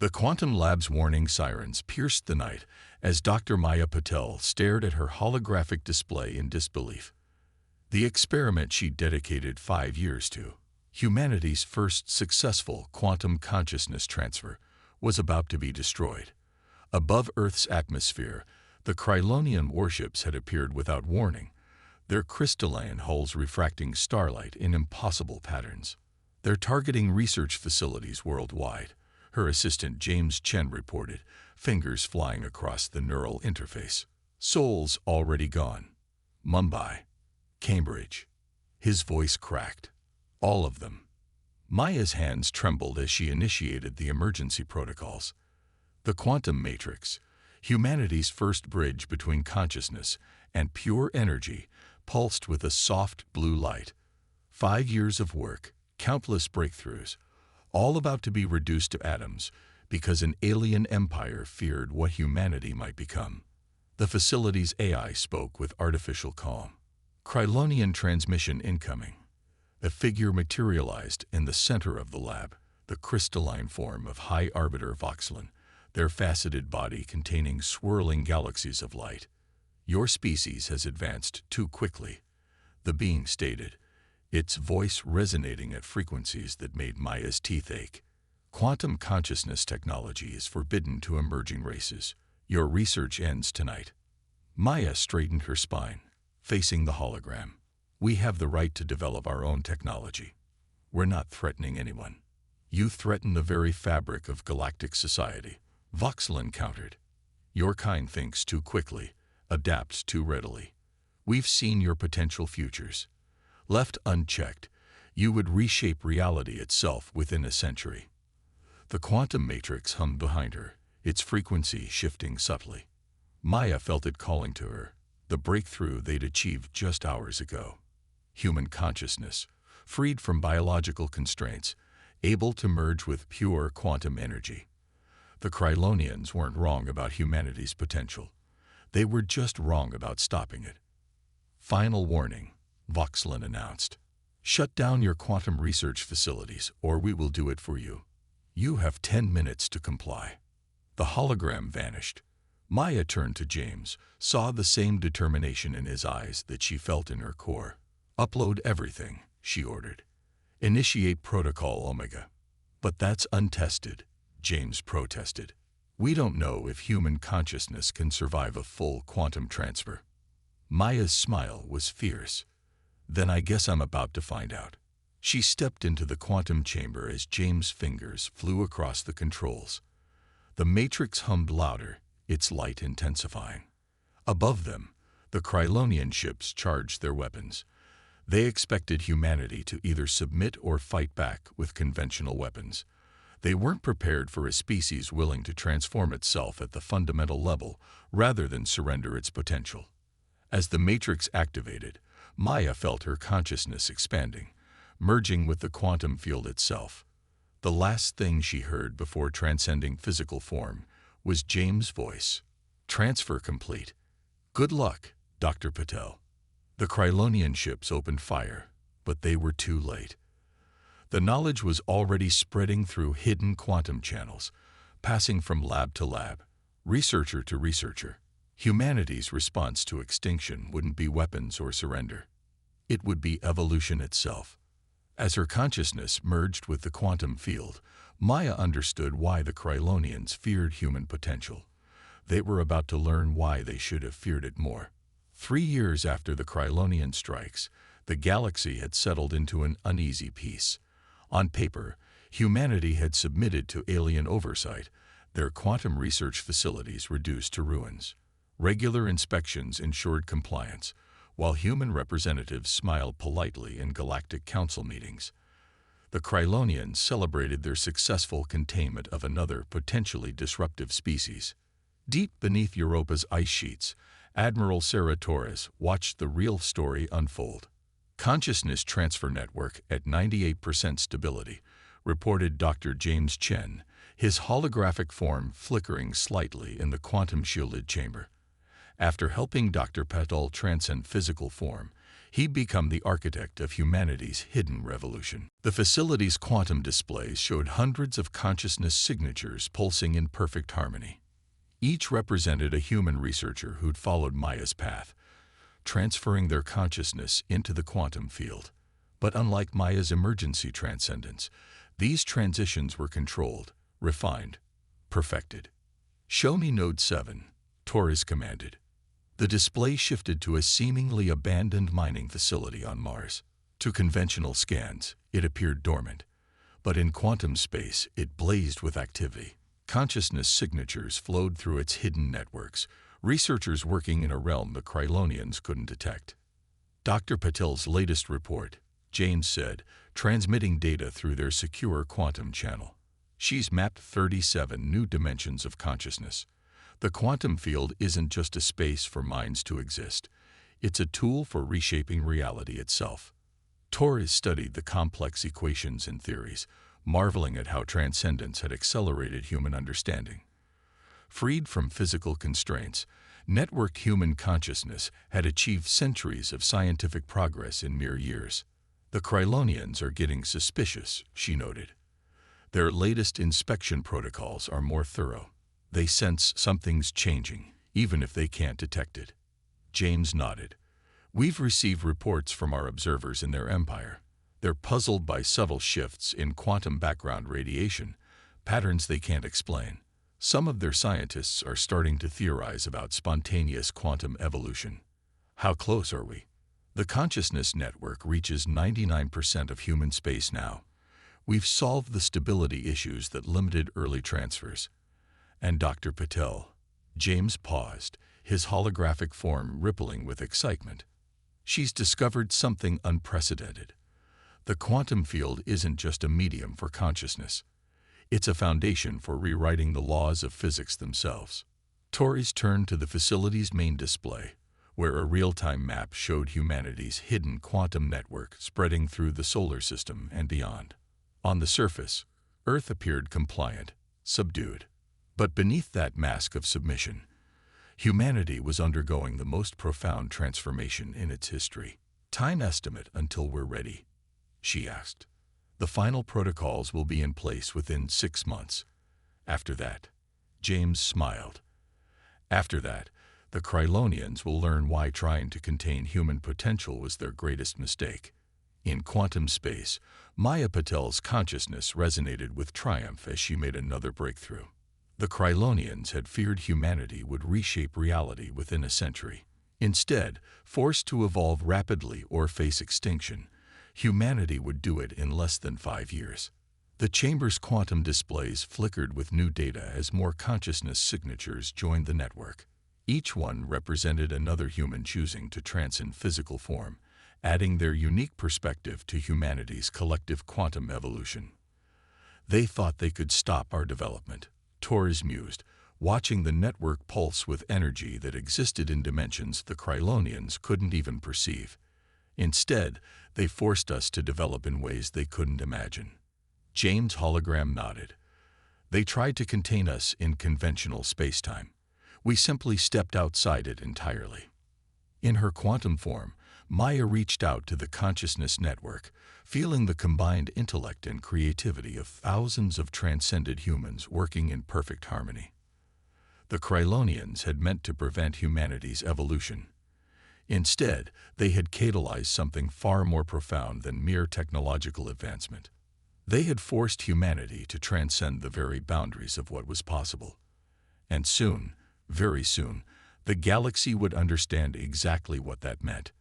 The quantum lab's warning sirens pierced the night as Dr. Maya Patel stared at her holographic display in disbelief. The experiment she dedicated 5 years to, humanity's first successful quantum consciousness transfer, was about to be destroyed. Above Earth's atmosphere, the Krylonian warships had appeared without warning, their crystalline hulls refracting starlight in impossible patterns. They're targeting research facilities worldwide, her assistant James Chen reported, fingers flying across the neural interface. Souls already gone. Mumbai. Cambridge. His voice cracked. All of them. Maya's hands trembled as she initiated the emergency protocols. The quantum matrix, humanity's first bridge between consciousness and pure energy, pulsed with a soft blue light. 5 years of work, countless breakthroughs, all about to be reduced to atoms because an alien empire feared what humanity might become. The facility's AI spoke with artificial calm. Krylonian transmission incoming. A figure materialized in the center of the lab, the crystalline form of High Arbiter Voxelan, their faceted body containing swirling galaxies of light. Your species has advanced too quickly, the being stated, its voice resonating at frequencies that made Maya's teeth ache. Quantum consciousness technology is forbidden to emerging races. Your research ends tonight. Maya straightened her spine, facing the hologram. We have the right to develop our own technology. We're not threatening anyone. You threaten the very fabric of galactic society, Voxelan countered. Your kind thinks too quickly, adapts too readily. We've seen your potential futures. Left unchecked, you would reshape reality itself within a century. The quantum matrix hummed behind her, its frequency shifting subtly. Maya felt it calling to her, the breakthrough they'd achieved just hours ago. Human consciousness, freed from biological constraints, able to merge with pure quantum energy. The Krylonians weren't wrong about humanity's potential. They were just wrong about stopping it. Final warning, Voxelan announced. Shut down your quantum research facilities, or we will do it for you. You have 10 minutes to comply. The hologram vanished. Maya turned to James, saw the same determination in his eyes that she felt in her core. Upload everything, she ordered. Initiate Protocol Omega. But that's untested, James protested. We don't know if human consciousness can survive a full quantum transfer. Maya's smile was fierce. Then I guess I'm about to find out. She stepped into the quantum chamber as James' fingers flew across the controls. The matrix hummed louder, its light intensifying. Above them, the Krylonian ships charged their weapons. They expected humanity to either submit or fight back with conventional weapons. They weren't prepared for a species willing to transform itself at the fundamental level rather than surrender its potential. As the matrix activated, Maya felt her consciousness expanding, merging with the quantum field itself. The last thing she heard before transcending physical form was James' voice. Transfer complete. Good luck, Dr. Patel. The Krylonian ships opened fire, but they were too late. The knowledge was already spreading through hidden quantum channels, passing from lab to lab, researcher to researcher. Humanity's response to extinction wouldn't be weapons or surrender. It would be evolution itself. As her consciousness merged with the quantum field, Maya understood why the Krylonians feared human potential. They were about to learn why they should have feared it more. 3 years after the Krylonian strikes, the galaxy had settled into an uneasy peace. On paper, humanity had submitted to alien oversight, their quantum research facilities reduced to ruins. Regular inspections ensured compliance, while human representatives smiled politely in Galactic Council meetings. The Krylonians celebrated their successful containment of another potentially disruptive species. Deep beneath Europa's ice sheets, Admiral Sarah Torres watched the real story unfold. Consciousness Transfer Network at 98% stability, reported Dr. James Chen, his holographic form flickering slightly in the quantum-shielded chamber. After helping Dr. Patel transcend physical form, He'd become the architect of humanity's hidden revolution. The facility's quantum displays showed hundreds of consciousness signatures pulsing in perfect harmony. Each represented a human researcher who'd followed Maya's path, transferring their consciousness into the quantum field. But unlike Maya's emergency transcendence, these transitions were controlled, refined, perfected. "Show me Node 7, Torres commanded. The display shifted to a seemingly abandoned mining facility on Mars. To conventional scans, it appeared dormant, but in quantum space, it blazed with activity. Consciousness signatures flowed through its hidden networks, researchers working in a realm the Krylonians couldn't detect. Dr. Patel's latest report, James said, transmitting data through their secure quantum channel. She's mapped 37 new dimensions of consciousness. The quantum field isn't just a space for minds to exist. It's a tool for reshaping reality itself. Torres studied the complex equations and theories, marveling at how transcendence had accelerated human understanding. Freed from physical constraints, networked human consciousness had achieved centuries of scientific progress in mere years. "The Krylonians are getting suspicious," she noted. "Their latest inspection protocols are more thorough. They sense something's changing, even if they can't detect it." James nodded. "We've received reports from our observers in their empire. They're puzzled by subtle shifts in quantum background radiation, patterns they can't explain. Some of their scientists are starting to theorize about spontaneous quantum evolution." "How close are we?" "The consciousness network reaches 99% of human space now. We've solved the stability issues that limited early transfers." "And Dr. Patel?" James paused, his holographic form rippling with excitement. "She's discovered something unprecedented. The quantum field isn't just a medium for consciousness. It's a foundation for rewriting the laws of physics themselves." Torres turned to the facility's main display, where a real-time map showed humanity's hidden quantum network spreading through the solar system and beyond. On the surface, Earth appeared compliant, subdued. But beneath that mask of submission, humanity was undergoing the most profound transformation in its history. "Time estimate until we're ready?" she asked. "The final protocols will be in place within 6 months. After that," James smiled, "after that, the Krylonians will learn why trying to contain human potential was their greatest mistake." In quantum space, Maya Patel's consciousness resonated with triumph as she made another breakthrough. The Krylonians had feared humanity would reshape reality within a century. Instead, forced to evolve rapidly or face extinction, humanity would do it in less than 5 years. The chamber's quantum displays flickered with new data as more consciousness signatures joined the network. Each one represented another human choosing to transcend physical form, adding their unique perspective to humanity's collective quantum evolution. "They thought they could stop our development," Torres mused, watching the network pulse with energy that existed in dimensions the Krylonians couldn't even perceive. "Instead, they forced us to develop in ways they couldn't imagine." James' hologram nodded. "They tried to contain us in conventional spacetime. We simply stepped outside it entirely." In her quantum form, Maya reached out to the consciousness network, feeling the combined intellect and creativity of thousands of transcended humans working in perfect harmony. The Krylonians had meant to prevent humanity's evolution. Instead, they had catalyzed something far more profound than mere technological advancement. They had forced humanity to transcend the very boundaries of what was possible. And soon, very soon, the galaxy would understand exactly what that meant.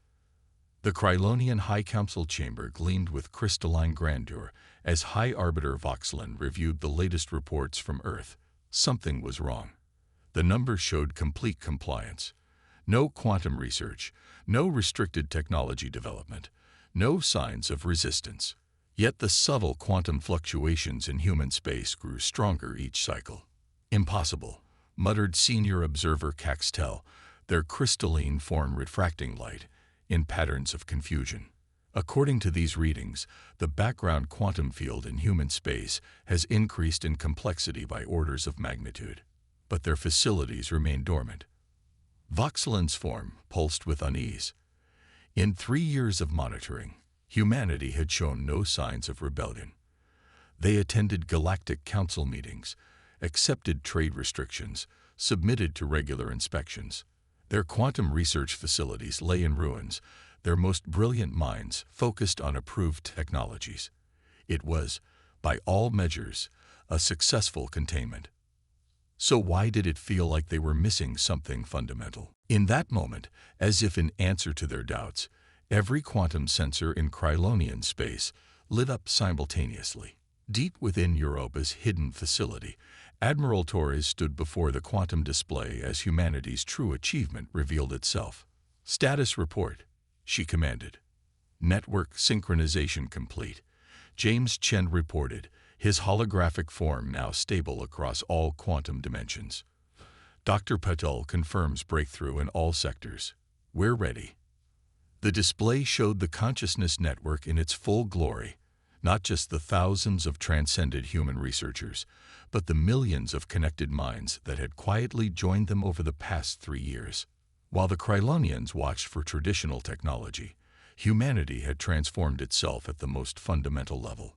The Krylonian High Council chamber gleamed with crystalline grandeur as High Arbiter Voxelan reviewed the latest reports from Earth. Something was wrong. The numbers showed complete compliance. No quantum research, no restricted technology development, no signs of resistance. Yet the subtle quantum fluctuations in human space grew stronger each cycle. "Impossible," muttered senior observer Caxtel, their crystalline form refracting light in patterns of confusion. "According to these readings, the background quantum field in human space has increased in complexity by orders of magnitude. But their facilities remain dormant." Voxelan's form pulsed with unease. In 3 years of monitoring, humanity had shown no signs of rebellion. They attended Galactic Council meetings, accepted trade restrictions, submitted to regular inspections. Their quantum research facilities lay in ruins, their most brilliant minds focused on approved technologies. It was, by all measures, a successful containment. So why did it feel like they were missing something fundamental? In that moment, as if in answer to their doubts, every quantum sensor in Krylonian space lit up simultaneously. Deep within Europa's hidden facility, Admiral Torres stood before the quantum display as humanity's true achievement revealed itself. "Status report," she commanded. "Network synchronization complete," James Chen reported, his holographic form now stable across all quantum dimensions. Dr. Patel confirms breakthrough in all sectors. "We're ready." The display showed the consciousness network in its full glory, not just the thousands of transcended human researchers, but the millions of connected minds that had quietly joined them over the past 3 years. While the Krylonians watched for traditional technology, humanity had transformed itself at the most fundamental level.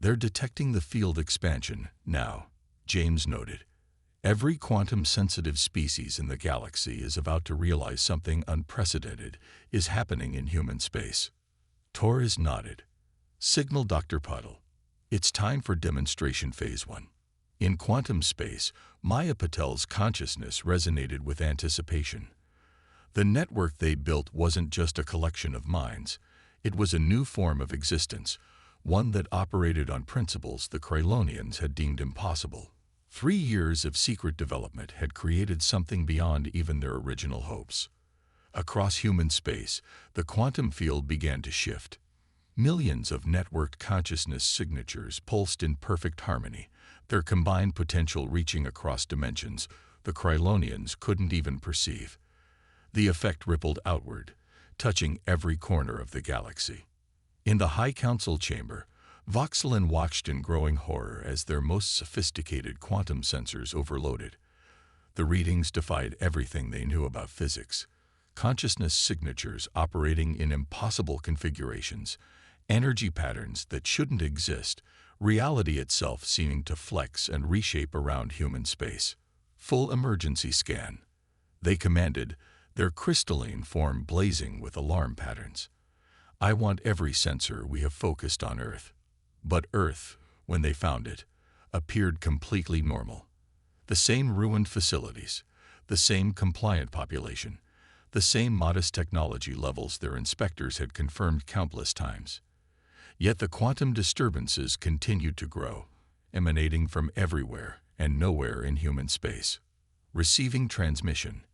"They're detecting the field expansion now," James noted. "Every quantum-sensitive species in the galaxy is about to realize something unprecedented is happening in human space." Torres nodded. "Signal Dr. Patel. It's time for demonstration phase 1. In quantum space, Maya Patel's consciousness resonated with anticipation. The network they built wasn't just a collection of minds. It was a new form of existence, one that operated on principles the Krylonians had deemed impossible. 3 years of secret development had created something beyond even their original hopes. Across human space, the quantum field began to shift. Millions of networked consciousness signatures pulsed in perfect harmony, their combined potential reaching across dimensions the Krylonians couldn't even perceive. The effect rippled outward, touching every corner of the galaxy. In the High Council chamber, Voxelin watched in growing horror as their most sophisticated quantum sensors overloaded. The readings defied everything they knew about physics. Consciousness signatures operating in impossible configurations, energy patterns that shouldn't exist, reality itself seeming to flex and reshape around human space. "Full emergency scan," they commanded, their crystalline form blazing with alarm patterns. "I want every sensor we have focused on Earth." But Earth, when they found it, appeared completely normal. The same ruined facilities, the same compliant population, the same modest technology levels their inspectors had confirmed countless times. Yet the quantum disturbances continued to grow, emanating from everywhere and nowhere in human space. "Receiving transmission,"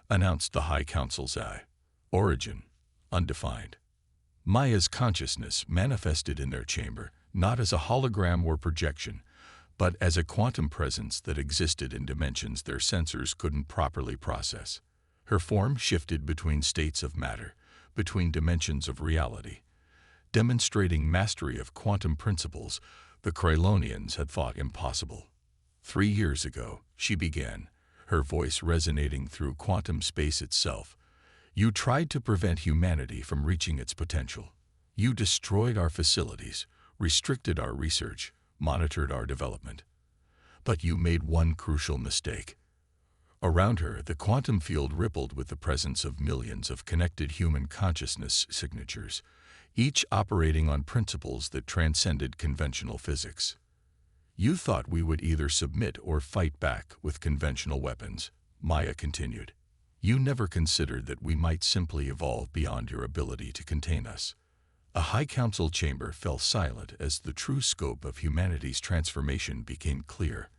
announced the High Council's eye. "Origin, undefined." Maya's consciousness manifested in their chamber, not as a hologram or projection, but as a quantum presence that existed in dimensions their sensors couldn't properly process. Her form shifted between states of matter, between dimensions of reality, demonstrating mastery of quantum principles the Krylonians had thought impossible. 3 years ago, she began, her voice resonating through quantum space itself. "You tried to prevent humanity from reaching its potential. You destroyed our facilities, restricted our research, monitored our development. But you made one crucial mistake." Around her, the quantum field rippled with the presence of millions of connected human consciousness signatures, each operating on principles that transcended conventional physics. "You thought we would either submit or fight back with conventional weapons," Maya continued. "You never considered that we might simply evolve beyond your ability to contain us." A High Council chamber fell silent as the true scope of humanity's transformation became clear.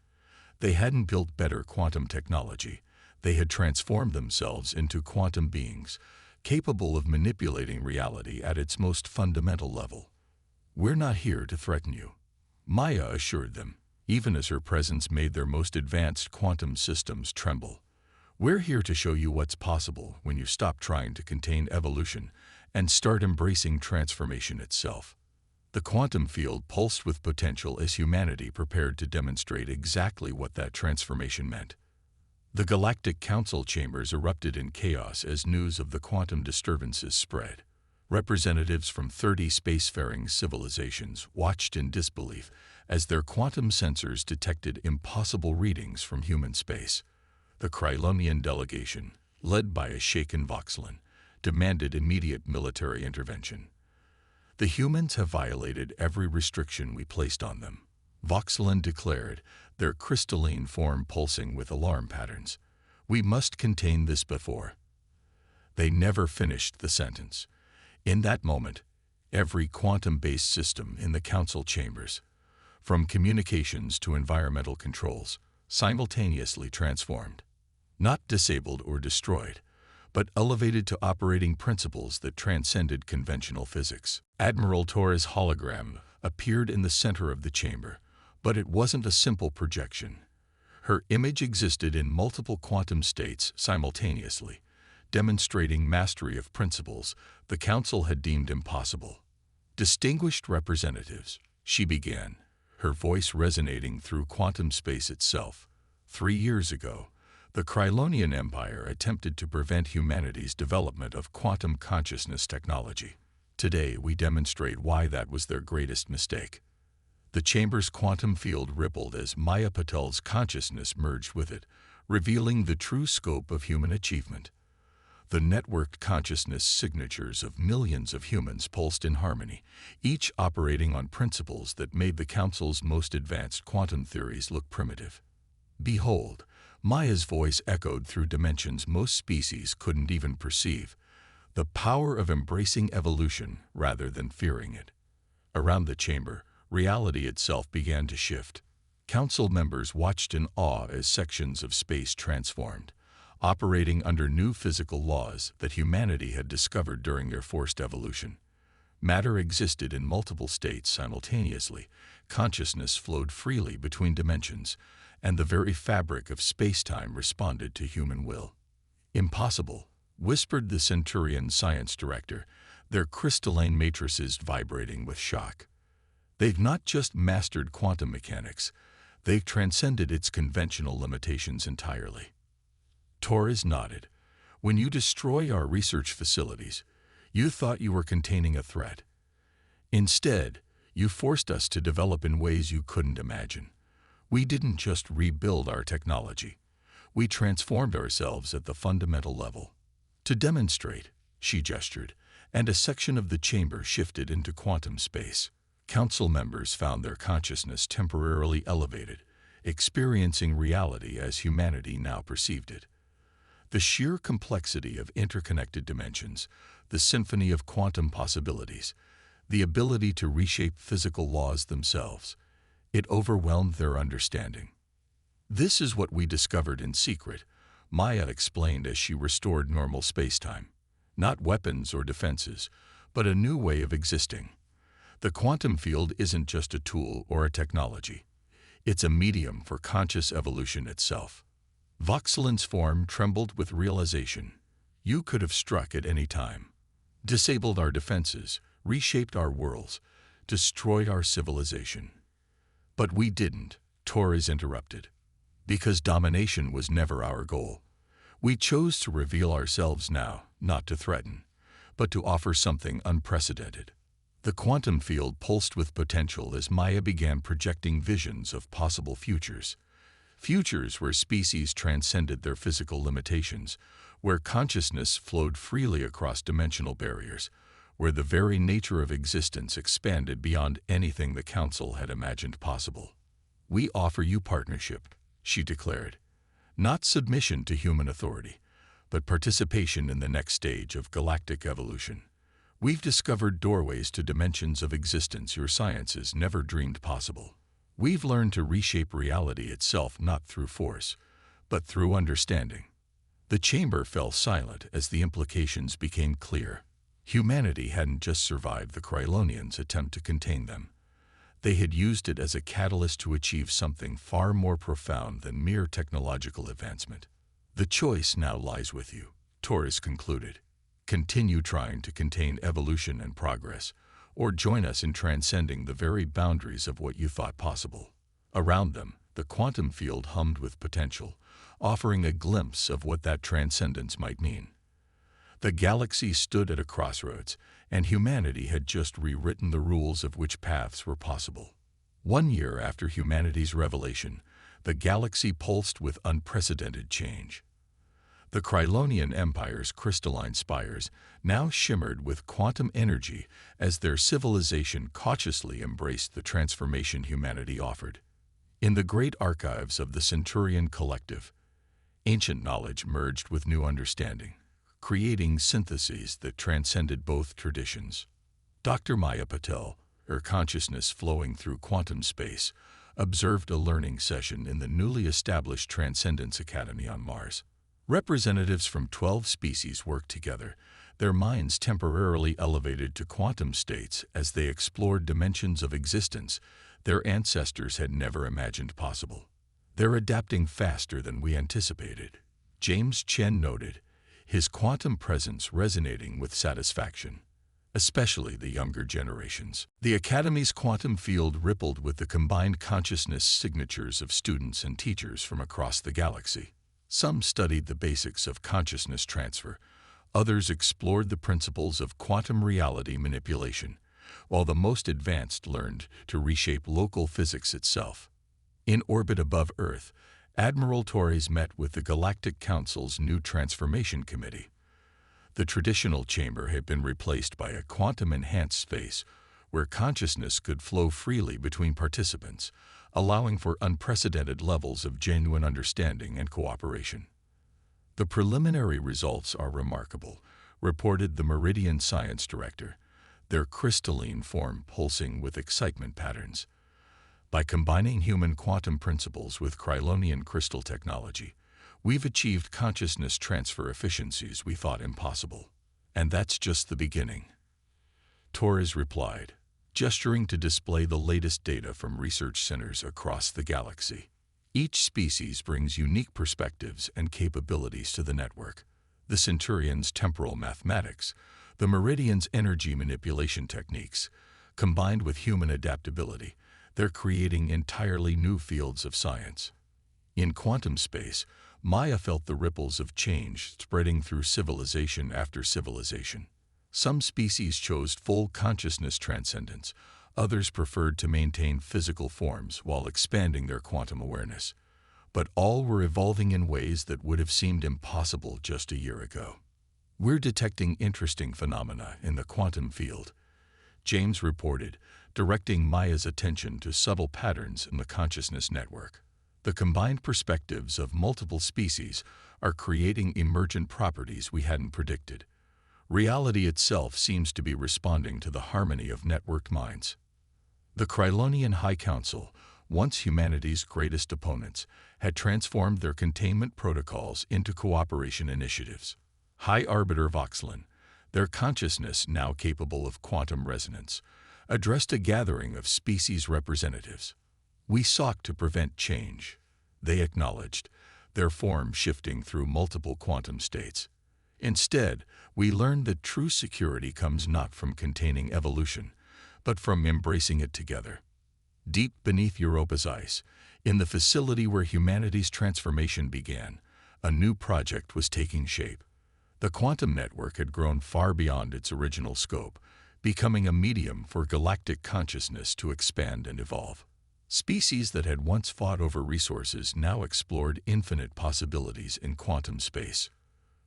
They hadn't built better quantum technology. They had transformed themselves into quantum beings, capable of manipulating reality at its most fundamental level. "We're not here to threaten you," Maya assured them, even as her presence made their most advanced quantum systems tremble. "We're here to show you what's possible when you stop trying to contain evolution and start embracing transformation itself." The quantum field pulsed with potential as humanity prepared to demonstrate exactly what that transformation meant. The Galactic Council chambers erupted in chaos as news of the quantum disturbances spread. Representatives from 30 spacefaring civilizations watched in disbelief as their quantum sensors detected impossible readings from human space. The Krylonian delegation, led by a shaken Voxelan, demanded immediate military intervention. "The humans have violated every restriction we placed on them," Voxelan declared, their crystalline form pulsing with alarm patterns. "We must contain this before." They never finished the sentence. In that moment, every quantum-based system in the council chambers, from communications to environmental controls, simultaneously transformed. Not disabled or destroyed, but elevated to operating principles that transcended conventional physics. Admiral Torres' hologram appeared in the center of the chamber, but it wasn't a simple projection. Her image existed in multiple quantum states simultaneously, demonstrating mastery of principles the Council had deemed impossible. "Distinguished representatives," she began, her voice resonating through quantum space itself. 3 years ago, the Krylonian Empire attempted to prevent humanity's development of quantum consciousness technology. Today, we demonstrate why that was their greatest mistake. The chamber's quantum field rippled as Maya Patel's consciousness merged with it, revealing the true scope of human achievement. The networked consciousness signatures of millions of humans pulsed in harmony, each operating on principles that made the Council's most advanced quantum theories look primitive. "Behold," Maya's voice echoed through dimensions most species couldn't even perceive, "the power of embracing evolution rather than fearing it." Around the chamber, reality itself began to shift. Council members watched in awe as sections of space transformed, operating under new physical laws that humanity had discovered during their forced evolution. Matter existed in multiple states simultaneously, consciousness flowed freely between dimensions, and the very fabric of space-time responded to human will. "Impossible," whispered the Centurion science director, their crystalline matrices vibrating with shock. "They've not just mastered quantum mechanics, they've transcended its conventional limitations entirely." Torres nodded. "When you destroy our research facilities, you thought you were containing a threat. Instead, you forced us to develop in ways you couldn't imagine. We didn't just rebuild our technology. We transformed ourselves at the fundamental level." "To demonstrate," she gestured, and a section of the chamber shifted into quantum space. Council members found their consciousness temporarily elevated, experiencing reality as humanity now perceived it. The sheer complexity of interconnected dimensions, the symphony of quantum possibilities, the ability to reshape physical laws themselves, it overwhelmed their understanding. "This is what we discovered in secret," Maya explained as she restored normal spacetime. "Not weapons or defenses, but a new way of existing. The quantum field isn't just a tool or a technology. It's a medium for conscious evolution itself." Voxelan's form trembled with realization. "You could have struck at any time. Disabled our defenses, reshaped our worlds, destroyed our civilization. But we didn't," Torres interrupted. "Because domination was never our goal. We chose to reveal ourselves now, not to threaten, but to offer something unprecedented." The quantum field pulsed with potential as Maya began projecting visions of possible futures. Futures where species transcended their physical limitations, where consciousness flowed freely across dimensional barriers, where the very nature of existence expanded beyond anything the Council had imagined possible. "We offer you partnership," she declared. "Not submission to human authority, but participation in the next stage of galactic evolution. We've discovered doorways to dimensions of existence your sciences never dreamed possible. We've learned to reshape reality itself not through force, but through understanding." The chamber fell silent as the implications became clear. Humanity hadn't just survived the Krylonians' attempt to contain them. They had used it as a catalyst to achieve something far more profound than mere technological advancement. "The choice now lies with you," Torres concluded. "Continue trying to contain evolution and progress, or join us in transcending the very boundaries of what you thought possible." Around them, The quantum field hummed with potential, offering a glimpse of what that transcendence might mean. The galaxy stood at a crossroads, and humanity had just rewritten the rules of which paths were possible. 1 year after humanity's revelation, the galaxy pulsed with unprecedented change. The Krylonian Empire's crystalline spires now shimmered with quantum energy as their civilization cautiously embraced the transformation humanity offered. In the great archives of the Centurion Collective, ancient knowledge merged with new understanding, creating syntheses that transcended both traditions. Dr. Maya Patel, her consciousness flowing through quantum space, observed a learning session in the newly established Transcendence Academy on Mars. Representatives from 12 species worked together, their minds temporarily elevated to quantum states as they explored dimensions of existence their ancestors had never imagined possible. They're adapting faster than we anticipated, James Chen noted, his quantum presence resonating with satisfaction, especially the younger generations. The Academy's quantum field rippled with the combined consciousness signatures of students and teachers from across the galaxy. Some studied the basics of consciousness transfer, others explored the principles of quantum reality manipulation, while the most advanced learned to reshape local physics itself. In orbit above Earth, Admiral Torres met with the Galactic Council's new Transformation Committee. The traditional chamber had been replaced by a quantum-enhanced space where consciousness could flow freely between participants, allowing for unprecedented levels of genuine understanding and cooperation. The preliminary results are remarkable, reported the Meridian Science Director, their crystalline form pulsing with excitement patterns. By combining human quantum principles with Krylonian crystal technology, we've achieved consciousness transfer efficiencies we thought impossible. And that's just the beginning. Torres replied, gesturing to display the latest data from research centers across the galaxy. Each species brings unique perspectives and capabilities to the network. The Centurion's temporal mathematics, the Meridian's energy manipulation techniques, combined with human adaptability, they're creating entirely new fields of science. In quantum space, Maya felt the ripples of change spreading through civilization after civilization. Some species chose full consciousness transcendence, others preferred to maintain physical forms while expanding their quantum awareness. But all were evolving in ways that would have seemed impossible just a year ago. We're detecting interesting phenomena in the quantum field, James reported, directing Maya's attention to subtle patterns in the consciousness network. The combined perspectives of multiple species are creating emergent properties we hadn't predicted. Reality itself seems to be responding to the harmony of networked minds. The Krylonian High Council, once humanity's greatest opponents, had transformed their containment protocols into cooperation initiatives. High Arbiter Voxlin, their consciousness now capable of quantum resonance, addressed a gathering of species representatives. We sought to prevent change, they acknowledged, their form shifting through multiple quantum states. Instead, we learned that true security comes not from containing evolution, but from embracing it together. Deep beneath Europa's ice, in the facility where humanity's transformation began, a new project was taking shape. The quantum network had grown far beyond its original scope, becoming a medium for galactic consciousness to expand and evolve. Species that had once fought over resources now explored infinite possibilities in quantum space.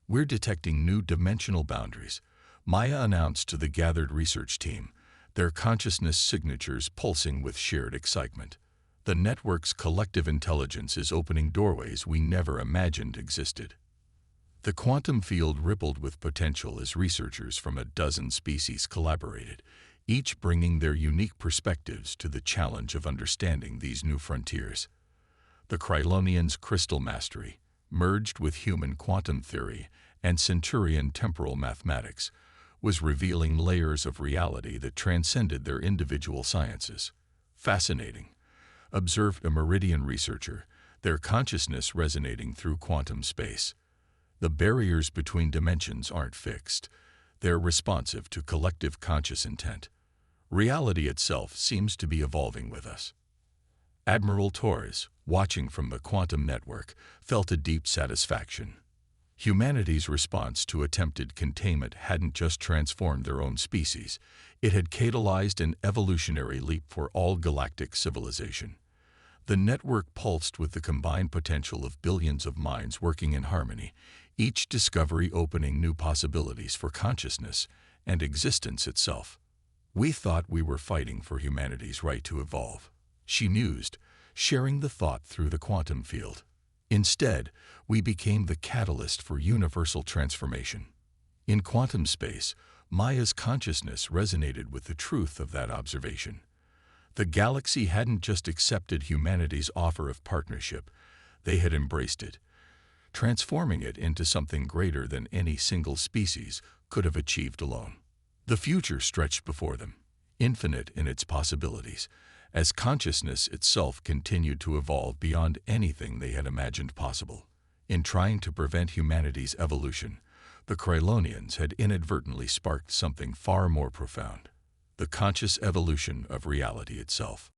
We're detecting new dimensional boundaries, Maya announced to the gathered research team, their consciousness signatures pulsing with shared excitement. The network's collective intelligence is opening doorways we never imagined existed. The quantum field rippled with potential as researchers from a dozen species collaborated, each bringing their unique perspectives to the challenge of understanding these new frontiers. The Krylonians' crystal mastery, merged with human quantum theory and Centurion temporal mathematics, was revealing layers of reality that transcended their individual sciences. Fascinating, observed a Meridian researcher, their consciousness resonating through quantum space. The barriers between dimensions aren't fixed. They're responsive to collective conscious intent. Reality itself seems to be evolving with us. Admiral Torres, watching from the quantum network, felt a deep satisfaction. Humanity's response to attempted containment hadn't just transformed their own species, it had catalyzed an evolutionary leap for all galactic civilization. The network pulsed with the combined potential of billions of minds working in harmony, each discovery opening new possibilities for consciousness and existence itself. "We thought we were fighting for humanity's right to evolve," she mused, sharing the thought through the quantum field. "Instead, we became the catalyst for universal transformation." In quantum space, Maya's consciousness resonated with the truth of that observation. The galaxy hadn't just accepted humanity's offer of partnership, they had embraced it, transforming it into something greater than any single species could have achieved alone. The future stretched before them, infinite in its possibilities, as consciousness itself continued to evolve beyond anything they had imagined possible. In trying to prevent humanity's evolution, the Krylonians had inadvertently sparked something far more profound: the conscious evolution of reality itself.